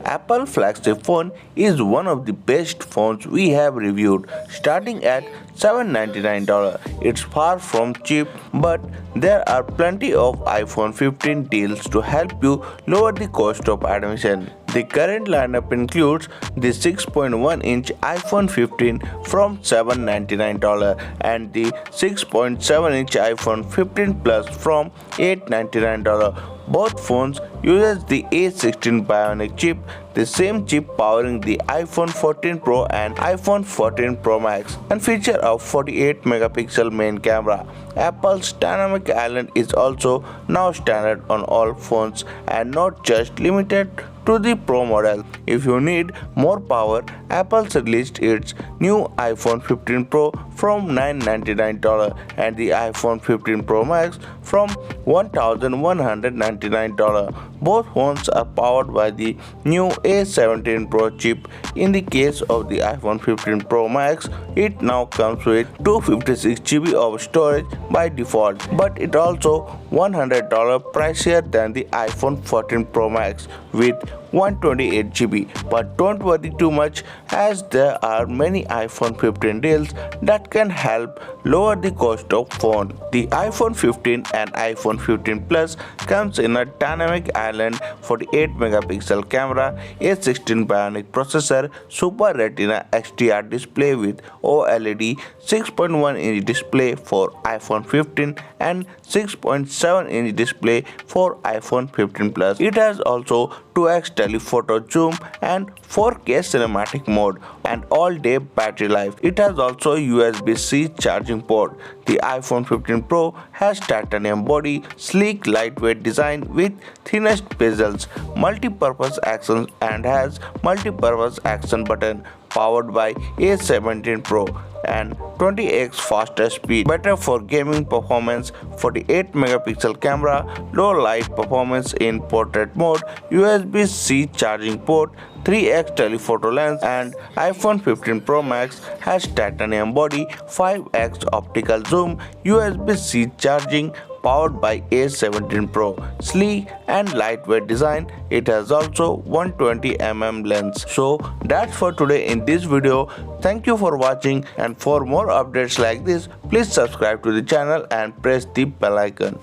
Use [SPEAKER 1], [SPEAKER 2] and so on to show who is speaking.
[SPEAKER 1] Apple flagship phone is one of the best phones we have reviewed, starting at $799. It's far from cheap, but there are plenty of iPhone 15 deals to help you lower the cost of admission. The current lineup includes the 6.1-inch iPhone 15 from $799 and the 6.7-inch iPhone 15 Plus from $899. Both phones uses the A16 Bionic chip, the same chip powering the iPhone 14 Pro and iPhone 14 Pro Max, and feature a 48-megapixel main camera. Apple's dynamic island is also now standard on all phones and not just limited to the Pro model. If you need more power, Apple's released its new iPhone 15 Pro from $999 and the iPhone 15 Pro Max from $1,199. Both phones are powered by the new A17 Pro chip. In the case of the iPhone 15 Pro Max, it now comes with 256 GB of storage by default, but it also $100 pricier than the iPhone 14 Pro Max with 128 GB. But don't worry too much, as there are many iPhone 15 deals that can help lower the cost of phone. The iPhone 15 and iPhone 15 Plus comes in a dynamic island 48-megapixel camera, A16 Bionic processor, Super Retina XDR display with OLED, 6.1-inch display for iPhone 15 and 6.7-inch display for iPhone 15 Plus. It has also 2x telephoto zoom and 4K cinematic mode and all-day battery life. It has also USB-C charging port. The iPhone 15 Pro has titanium body, sleek lightweight design with thinnest bezels, multi-purpose actions and has multi-purpose action button, powered by A17 Pro and 20x faster speed, better for gaming performance, 48-megapixel camera, low light performance in portrait mode, USB-C charging port, 3x telephoto lens, and iPhone 15 Pro Max has titanium body, 5x optical zoom, USB-C charging, powered by A17 Pro, sleek and lightweight design. It has also 120mm lens. So that's for today in this video. Thank you for watching, and for more updates like this, please subscribe to the channel and press the bell icon.